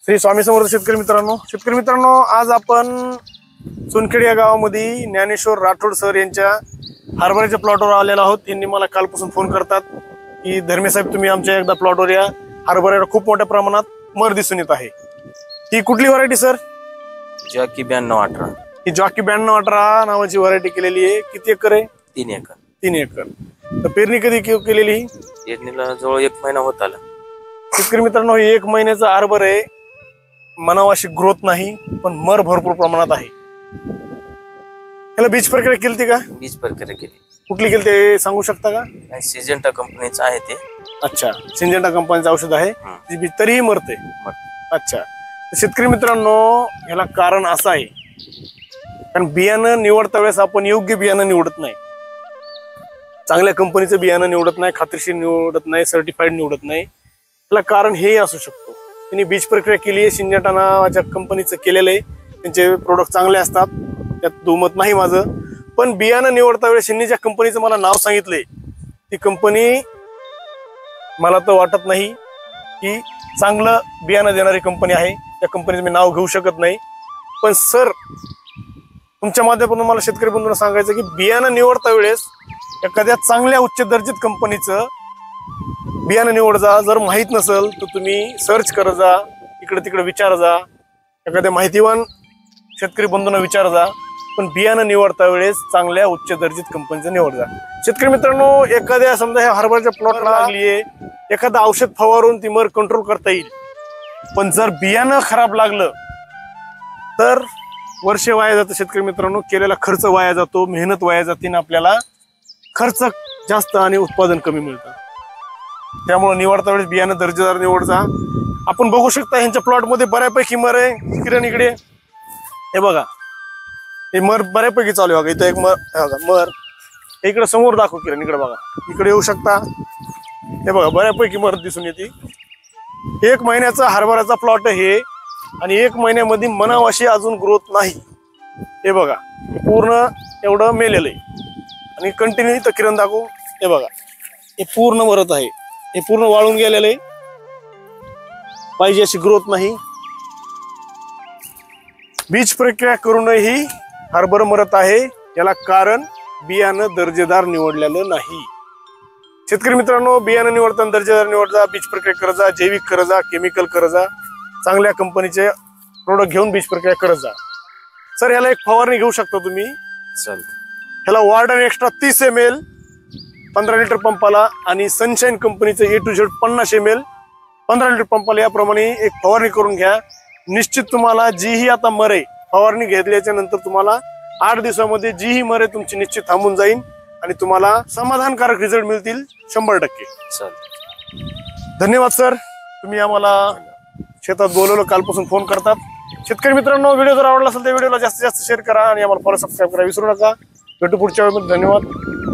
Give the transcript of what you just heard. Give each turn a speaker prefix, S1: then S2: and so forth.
S1: श्री स्वामी समर्थ शेतकरी मित्रांनो आज आपण सोनखेड या गावामध्ये ज्ञानेश्वर राठोड सर यांच्या हरभऱ्याच्या प्लॉटवर आलेलो आहोत। त्यांनी मला कालपासून फोन करतात की धर्मे साहेब तुम्ही आमच्या एकदा प्लॉटवर या, हरभऱ्याला खूप मोठ्या प्रमाणात मर दिसून येत आहे। ही कुठली व्हरायटी सर?
S2: जॉकी 9218।
S1: ही जॉकी 9218 नावाची व्हरायटी केलेली आहे। किती एकर आहे?
S2: 3 एकर।
S1: 3 एकर। तर पेरणी कधी केलेली?
S2: पेरणीला जवळ 1 महिना होत आला।
S1: शेतकरी मित्रांनो, हे 1 महिन्याचा हरभरा आहे, मनावाशी ग्रोथ नाही पण मर भरपूर प्रमाणात आहे। याला बीज प्रक्रिया केली का?
S2: बीज प्रक्रिया केली।
S1: कुठली केली ते सांगू शकता का?
S2: सिजेंटा कंपनीचं आहे ते।
S1: अच्छा, सिंजेंटा कंपनीचं औषध आहे, बीज तरीही मरते। अच्छा, शेतकरी मित्रांनो, याला कारण असं आहे कारण बियाणं निवडता वेळेस आपण योग्य बियाणं निवडत नाही, चांगल्या कंपनीचं बियाणं निवडत नाही, खात्रीशीर निवडत नाही, सर्टिफाईड निवडत नाही। याला कारण हे असू शकतो त्यांनी बीज प्रक्रिया केली आहे, सिंजेंटा नावाच्या कंपनीचं केलेलं आहे, त्यांचे प्रोडक्ट चांगले असतात, त्यात दुमत नाही माझं। पण बियाणं निवडता वेळेस त्यांनी ज्या कंपनीचं मला नाव सांगितलंय ती कंपनी मला तर वाटत नाही की चांगलं बियाणं देणारी कंपनी आहे। त्या कंपनीचं मी नाव घेऊ शकत नाही, पण सर तुमच्या माध्यमातून मला शेतकरी बंधूंना सांगायचं की बियाणं निवडता वेळेस एखाद्या चांगल्या उच्च दर्जात कंपनीचं बियाणं निवड जा। जर माहित नसेल तर तुम्ही सर्च करत जा, इकडे तिकडे विचार जा, एखाद्या माहितीवान शेतकरी बंधूंना विचार जा, पण बियाणं निवडता वेळेस चांगल्या उच्च दर्जात कंपनीचं निवड जा। शेतकरी मित्रांनो, एखाद्या समजा ह्या हरभऱ्याच्या प्लॉटला लागलीये, एखादं औषध फवारून ती मर कंट्रोल करता येईल, पण जर बियाणं खराब लागलं तर वर्ष वाया जातं। शेतकरी मित्रांनो, केलेला खर्च वाया जातो, मेहनत वाया जाते आणि आपल्याला खर्च जास्त आणि उत्पादन कमी मिळतं। त्यामुळे निवडता वेळेस बियाणं दर्जेदार निवड जा। आपण बघू शकता ह्यांच्या प्लॉट मध्ये बऱ्यापैकी मर आहे। किरण इकडे हे बघा, हे मर बऱ्यापैकी चालू आहे बघा। इथं एक मर इकडे समोर दाखव किरण, इकडे बघा, इकडे येऊ शकता, हे बघा बऱ्यापैकी मर दिसून येते। 1 महिन्याचा हरभऱ्याचा प्लॉट हे आणि 1 महिन्यामध्ये मनावाशी अजून ग्रोथ नाही। हे बघा, पूर्ण एवढं मेलेलं आहे आणि कंटिन्यू इथं किरण दाखवू, हे बघा हे पूर्ण मरत आहे, हे पूर्ण वाळून गेलेलं आहे, पाहिजे अशी ग्रोथ नाही। बीज प्रक्रिया करूनही हरभरा मरत आहे, याला कारण बियाणं दर्जेदार निवडलेलं नाही। शेतकरी मित्रांनो, बियाणं निवडताना दर्जेदार निवड जा, बीज प्रक्रिया करत जा, जैविक करत जा, केमिकल करत जा, चांगल्या कंपनीचे प्रोडक्ट घेऊन बीज प्रक्रिया करत जा। सर ह्याला एक फवारणी घेऊ शकता तुम्ही, ह्याला वार्डन एक्स्ट्रा 30 ml 15 लिटर पंपाला आणि सनशाईन कंपनीचं A to Z 50 ml 15 litre पंपाला याप्रमाणे एक फवारणी करून घ्या। निश्चित तुम्हाला जी ही आता मरे फवारणी घेतल्याच्या नंतर तुम्हाला 8 दिवसामध्ये जी ही मरे तुमची निश्चित थांबून जाईल आणि तुम्हाला समाधानकारक रिझल्ट मिळतील 100%। धन्यवाद सर, तुम्ही आम्हाला शेतात बोलवलं, कालपासून फोन करतात। शेतकरी मित्रांनो, व्हिडिओ जर आवडला असेल तर व्हिडिओला जास्तीत जास्त शेअर करा आणि आम्हाला फॉलो सबस्क्राईब करा विसरू नका। भेटू पुढच्या वेळेमध्ये। धन्यवाद।